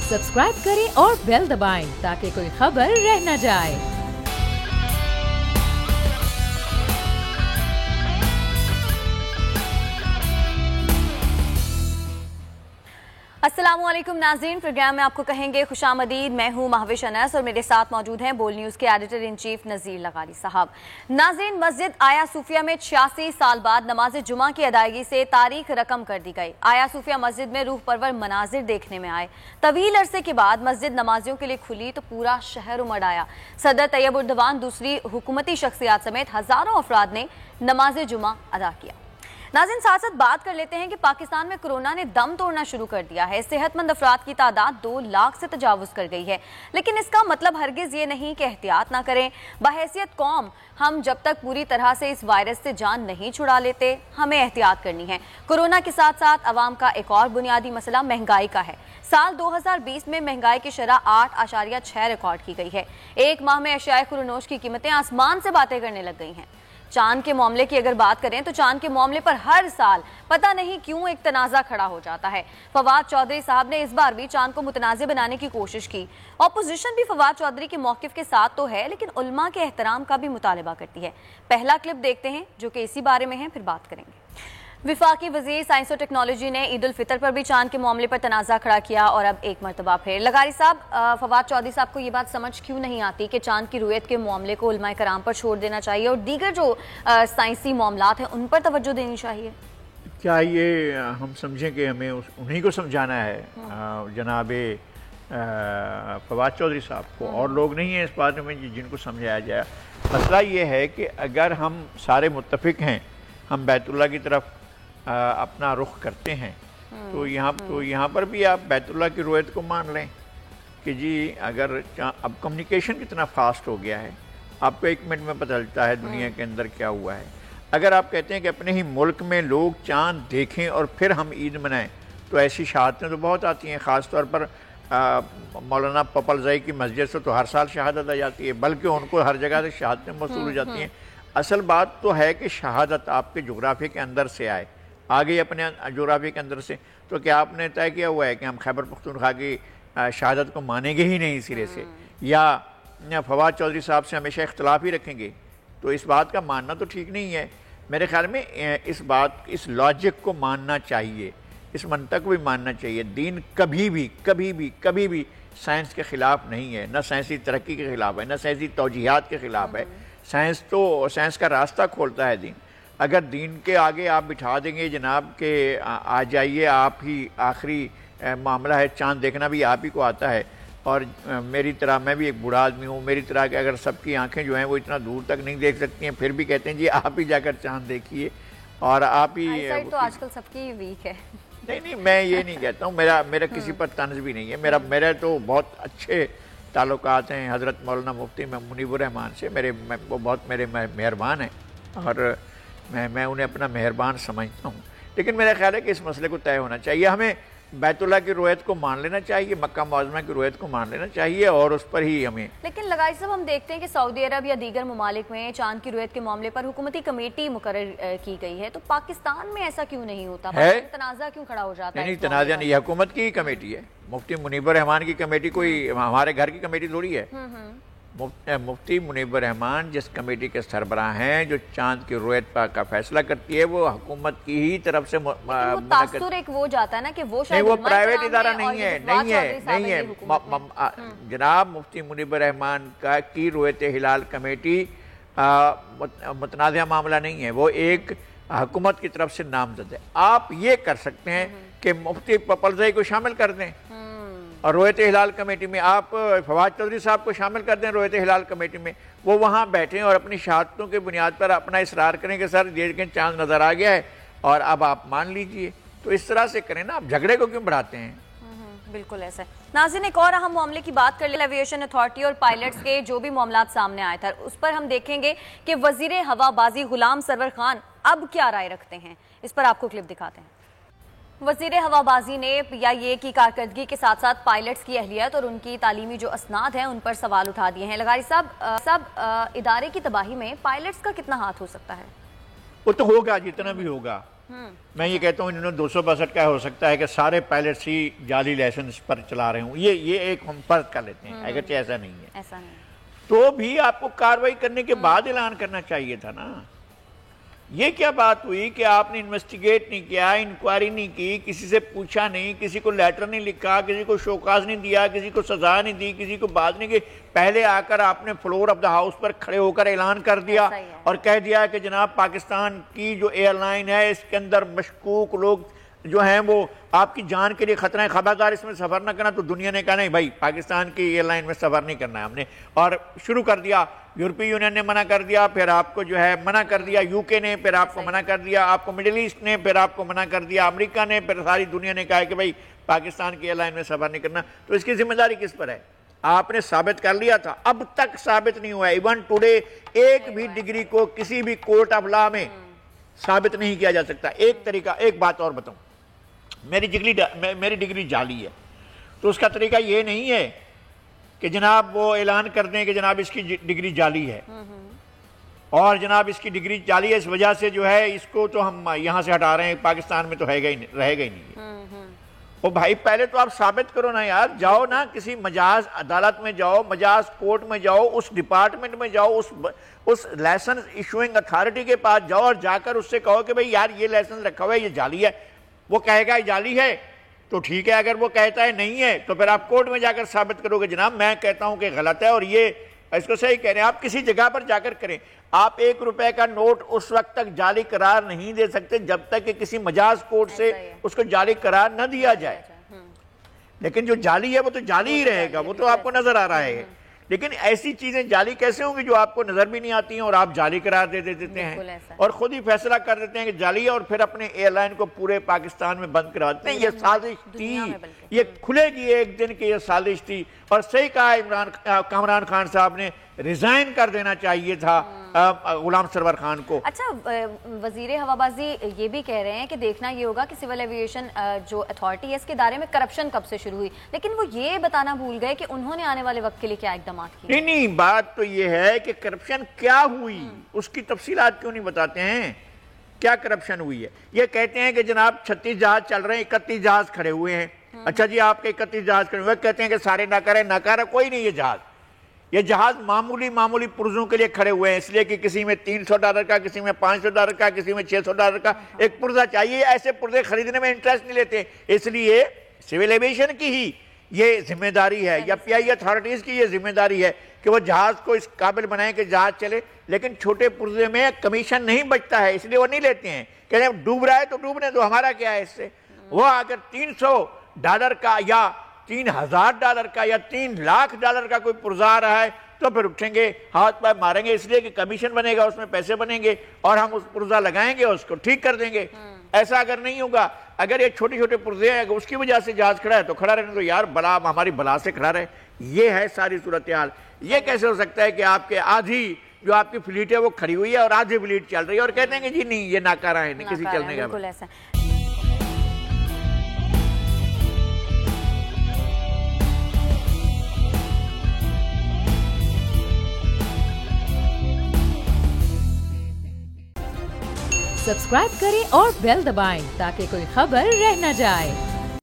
Subscribe करें और bell दबाएं ताकि कोई खबर रह न जाए। अस्सलामुअलैकुम नाज़रीन, प्रोग्राम में आपको कहेंगे खुशामदीद। मैं हूँ महविश अनस और मेरे साथ मौजूद हैं बोल न्यूज़ के एडिटर इन चीफ नज़ीर लगारी साहब। नाज़रीन, मस्जिद आया सूफिया में 86 साल बाद नमाज जुमा की अदायगी से तारीख रकम कर दी गई। आया सूफिया मस्जिद में रूह परवर मनाजिर देखने में आए। तवील अरसे के बाद मस्जिद नमाजियों के लिए खुली तो पूरा शहर उमड़ आया। सदर तैयब उर-रहमान, दूसरी हुकूमती शख्सियात समेत हजारों अफराद ने नमाज जुमा अदा किया। नाज़रीन, साथ साथ बात कर लेते हैं कि पाकिस्तान में कोरोना ने दम तोड़ना शुरू कर दिया है। सेहतमंद अफराद की तादाद 2 लाख से तजावुज़ कर गई है, लेकिन इसका मतलब हरगिज़ ये नहीं कि एहतियात ना करें। बहैसियत कौम, हम जब तक पूरी तरह से इस वायरस से जान नहीं छुड़ा लेते, हमें एहतियात करनी है। कोरोना के साथ साथ अवाम का एक और बुनियादी मसला महंगाई का है। साल 2020 में महंगाई की शरह 8.6 रिकॉर्ड की गई है। एक माह में अशियाए खुरनोश की कीमतें आसमान से बातें करने लग गई हैं। चांद के मामले की अगर बात करें तो चांद के मामले पर हर साल पता नहीं क्यों एक तनाज़ा खड़ा हो जाता है। फवाद चौधरी साहब ने इस बार भी चांद को मुतनाज़े बनाने की कोशिश की। ऑपोजिशन भी फवाद चौधरी के मौक़िफ़ के साथ तो है, लेकिन उल्मा के एहतराम का भी मुतालबा करती है। पहला क्लिप देखते हैं जो कि इसी बारे में है, फिर बात करेंगे। विफाकी वज़ीर साइंस और टेक्नोलॉजी ने ईद उल फितर पर भी चांद के मामले पर तनाज़ा खड़ा किया और अब एक मरतबा फिर। लगारी साहब, फवाद चौधरी साहब को ये बात समझ क्यों नहीं आती कि चांद की रुयत के मामले को उलमाए कराम पर छोड़ देना चाहिए और दीगर जो साइंसी मामलात हैं उन पर तवज्जो देनी चाहिए? क्या ये हम समझें कि हमें उन्हीं को समझाना है, जनाब फवाद चौधरी साहब को, और लोग नहीं हैं इस बारे में जिनको समझाया जाए? मसला ये है कि अगर हम सारे मुत्तफिक हैं, हम बैतुल्लाह की तरफ अपना रुख करते हैं, तो यहाँ पर भी आप बैतुल्लाह की रुयत को मान लें कि जी अगर अब कम्युनिकेशन कितना फास्ट हो गया है, आपको 1 मिनट में पता चलता है दुनिया के अंदर क्या हुआ है। अगर आप कहते हैं कि अपने ही मुल्क में लोग चांद देखें और फिर हम ईद मनाएं, तो ऐसी शहादतें तो बहुत आती हैं। ख़ास तौर पर मौलाना पपलज़ई की मस्जिद से तो हर साल शहादत आ जाती है, बल्कि उनको हर जगह से शहादतें मौसूल हो जाती हैं। असल बात तो है कि शहादत आपके जोग्राफी के अंदर से आए, आ गई अपने जोग्राफी के अंदर से। तो क्या आपने तय किया हुआ है कि हम खैबर पख्तूनख्वा की शहादत को मानेंगे ही नहीं सिरे से, या फवाद चौधरी साहब से हमेशा इख्तलाफ ही रखेंगे? तो इस बात का मानना तो ठीक नहीं है। मेरे ख्याल में इस लॉजिक को मानना चाहिए, इस मंतक को भी मानना चाहिए। दीन कभी भी साइंस के ख़िलाफ़ नहीं है, न साइंसी तरक्की के ख़िलाफ़ है, न साइंसी तौजीहात के ख़िलाफ़ है। साइंस का रास्ता खोलता है दीन। अगर दीन के आगे आप बिठा देंगे जनाब के आ जाइए, आप ही आखिरी मामला है, चांद देखना भी आप ही को आता है, और मेरी तरह मैं भी एक बूढ़ा आदमी हूँ, मेरी तरह के अगर सबकी आंखें जो हैं वो इतना दूर तक नहीं देख सकती हैं, फिर भी कहते हैं जी आप ही जाकर चांद देखिए और आप ही। तो आजकल सबकी वीक है। नहीं, मैं ये नहीं कहता हूँ, मेरा किसी पर तंज भी नहीं है। मेरे तो बहुत अच्छे ताल्लुकात हैं हज़रत मौलाना मुफ्ती मुनीब-ur-Rehman से। वो बहुत मेरे मेहरबान हैं और मैं उन्हें अपना मेहरबान समझता हूँ। लेकिन मेरा ख्याल है कि इस मसले को तय होना चाहिए। हमें बैतुल्लाह की रुयत को मान लेना चाहिए, मक्का मुअज़्ज़मा की रुयत को मान लेना चाहिए और उस पर ही हमें। लेकिन लगाई साहब, हम देखते हैं कि सऊदी अरब या दीगर ममालिक में चांद की रुयत के मामले पर हुकूमती कमेटी मुकर्रर की गई है, तो पाकिस्तान में ऐसा क्यों नहीं होता? तनाज़ा क्यों खड़ा हो जाता है? नहीं, तनाज़ा नहीं, हुकूमत की कमेटी है। मुफ्ती मुनीब-ur-Rehman की कमेटी कोई हमारे घर की कमेटी थोड़ी है। मुफ्ती मुनीब-ur-Rehman जिस कमेटी के सरबराह हैं, जो चांद की रुयत का फैसला करती है, वो हुकूमत की ही तरफ से तासुर एक वो जाता है ना कि वो प्राइवेट इदारा नहीं है। जनाब मुफ्ती मुनीब-ur-Rehman की रुयत हिलाल कमेटी मुतनाज़ा मामला नहीं है, वो एक हुकूमत की तरफ से नामजद है। आप ये कर सकते हैं कि मुफ्ती पपलज़ई को शामिल कर दें और रोयत हिलाल कमेटी में आप फवाद चौधरी साहब को शामिल कर दें रोयत हिलाल कमेटी में। वो वहाँ बैठें और अपनी शहादतों के बुनियाद पर अपना इसरार करें कि सर ये देखें चांद नज़र आ गया है और अब आप मान लीजिए। तो इस तरह से करें ना, आप झगड़े को क्यों बढ़ाते हैं? बिल्कुल ऐसा। नाज़रीन, एक और अहम मामले की बात कर ले, एविएशन अथॉरिटी और पायलट्स के जो भी मामलात सामने आए थे उस पर हम देखेंगे कि वजीर हवाबाजी गुलाम सरवर खान अब क्या राय रखते हैं। इस पर आपको क्लिप दिखाते हैं। वजीर हवाबाजी ने PIA की कारकर्दगी के साथ साथ पायलट्स की अहलियत और उनकी तालीमी जो असनाद हैं उन पर सवाल उठा दिए हैं। लगारी साहब, इदारे की तबाही में पायलट्स का कितना हाथ हो सकता है? वो तो होगा, जितना भी होगा। میں یہ کہتا ہوں انہوں نے 262 کا ہو سکتا ہے کہ سارے پائلٹس ہی جعلی لائسنس پر چلا رہے ہوں، یہ ایک ہم فرض کر لیتے ہیں، اگرچہ ایسا نہیں ہے، ایسا نہیں تو بھی آپ کو کارروائی کرنے کے بعد اعلان کرنا چاہیے تھا نا۔ یہ کیا بات ہوئی کہ آپ نے انویسٹیگیٹ نہیں کیا، انکوائری نہیں کی، کسی سے پوچھا نہیں، کسی کو لیٹر نہیں لکھا، کسی کو شوکاز نہیں دیا، کسی کو سزا نہیں دی، کسی کو بات نہیں کی، پہلے آ کر آپ نے فلور آف دا ہاؤس پر کھڑے ہو کر اعلان کر دیا اور کہہ دیا کہ جناب پاکستان کی جو ایئر لائن ہے اس کے اندر مشکوک لوگ جو ہیں وہ آپ کی جان کے لیے خطرہ ہے، خبردار اس میں سفر نہ کرنا۔ تو دنیا نے کہا نہیں بھائی پاکستان کی ایئر لائن میں سفر نہیں کرنا ہے ہم نے، اور شروع کر دیا۔ یورپی یونین نے منع کر دیا، پھر آپ کو جو ہے منع کر دیا یو کے نے، پھر آپ کو منع کر دیا، آپ کو مڈل ایسٹ نے، پھر آپ کو منع کر دیا امریکہ نے، پھر ساری دنیا نے کہا کہ بھائی پاکستان کی ایئر لائن میں سفر نہیں کرنا۔ تو اس کی ذمہ داری کس پر ہے؟ آپ نے ثابت کر لیا تھا، اب تک ثابت نہیں ہوا ہے۔ ایون ٹوڈے ایک بھی ڈگری کو کسی بھی کورٹ آف لا میں ثابت نہیں کیا جا سکتا۔ ایک طریقہ، ایک بات اور بتاؤں، میری ڈگری جعلی ہے تو اس کا طریقہ یہ نہیں ہے کہ جناب وہ اعلان کر دیں کہ جناب اس کی ڈگری جعلی ہے اور جناب اس کی ڈگری جعلی ہے اس وجہ سے جو ہے اس کو تو ہم یہاں سے ہٹا رہے ہیں، پاکستان میں تو رہے گا ہی نہیں۔ وہ بھائی پہلے تو آپ ثابت کرو نا یار، جاؤ نا کسی مجاز عدالت میں جاؤ، مجاز کورٹ میں جاؤ، اس ڈپارٹمنٹ میں جاؤ، اس لائسنس ایشوئنگ اتھارٹی کے پاس جاؤ اور جا کر اس سے کہو کہ بھئی یار یہ لائسنس رکھا ہوا ہے، یہ جعلی ہے۔ وہ کہے گا جعلی ہے تو ٹھیک ہے، اگر وہ کہتا ہے نہیں ہے تو پھر آپ کورٹ میں جا کر ثابت کرو گے جناب میں کہتا ہوں کہ غلط ہے اور یہ اس کو صحیح کہہ رہے ہیں۔ آپ کسی جگہ پر جا کر کریں، آپ 1 روپے کا نوٹ اس وقت تک جعلی قرار نہیں دے سکتے جب تک کہ کسی مجاز کورٹ سے اس کو جعلی قرار نہ دیا جائے۔ لیکن جو جعلی ہے وہ تو جعلی ہی رہے گا، وہ تو آپ کو نظر آ رہا ہے۔ لیکن ایسی چیزیں جعلی کیسے ہوں گی جو آپ کو نظر بھی نہیں آتی ہیں اور آپ جعلی قرار دے دیتے ہیں اور خود ہی فیصلہ کر دیتے ہیں کہ جعلی ہے اور پھر اپنے ایئر لائن کو پورے پاکستان میں بند کرا دیتے ہیں۔ یہ سازش تھی، یہ کھلے گی ایک دن کہ یہ سازش تھی، اور صحیح کہا عمران خان صاحب نے ریزائن کر دینا چاہیے تھا غلام سرور خان کو۔ اچھا وزیر ہوابازی یہ بھی کہہ رہے ہیں کہ دیکھنا یہ ہوگا کہ سول ایویشن جو اتھارٹی ہے اس کے دائرے میں کرپشن کب سے شروع ہوئی، لیکن وہ یہ بتانا بھول گئے کہ انہوں نے آنے والے وقت کے لیے کیا اقدامات کیے۔ نہیں بات تو یہ ہے کہ کرپشن کیا ہوئی اس کی تفصیلات کیوں نہیں بتاتے ہیں، کیا کرپشن ہوئی ہے۔ یہ کہتے ہیں کہ جناب 36 جہاز چل رہے ہیں، 31 جہاز کھڑے ہوئے ہیں۔ اچھا جی آپ کے 31 جہاز کھڑے ہوئے، کہتے ہیں کہ سارے ناکارہ کوئی نہیں، یہ جہاز معمولی پرزوں کے لیے کھڑے ہوئے ہیں، اس لیے کہ کسی میں $300 کا، کسی میں $500 کا، کسی میں $600 کا ایک پرزہ چاہیے۔ ایسے پرزے خریدنے میں انٹرسٹ نہیں لیتے، اس لیے سول ایویشن کی ہی یہ ذمہ داری ہے یا پی آئی اتھارٹیز کی یہ ذمہ داری ہے کہ وہ جہاز کو اس قابل بنائیں کہ جہاز چلے، لیکن چھوٹے پرزے میں کمیشن نہیں بچتا ہے، اس لیے وہ نہیں لیتے ہیں۔ کہتے ہیں ڈوب رہا ہے تو ڈوبنے دو، ہمارا کیا ہے اس سے۔ وہ اگر $300 کا یا $3000 کا یا $3,00,000 کا کوئی پرزہ آ رہا ہے تو پھر اٹھیں گے، ہاتھ پائے ماریں گے، اس لیے کہ کمیشن بنے گا، اس میں پیسے بنیں گے اور ہم اس پرزہ لگائیں گے اور اس کو ٹھیک کر دیں گے۔ ایسا اگر نہیں ہوگا، اگر یہ چھوٹے پرزے ہیں، اگر اس کی وجہ سے جہاز کھڑا ہے تو کھڑا رہنے تو یار بلا ہماری بلا سے کھڑا رہے۔ یہ ہے ساری صورتحال۔ یہ کیسے ہو سکتا ہے کہ آپ کے آدھی جو آپ کی فلیٹ ہے وہ کھڑی ہوئی ہے اور آدھی فلیٹ چل رہی ہے اور کہتے ہیں کہ جی نہیں یہ ناکارہ ہے، نہیں کسی چلنے کا۔ بالکل ایسا۔ سبسکرائب کریں اور بیل دبائیں تاکہ کوئی خبر رہ نہ جائے۔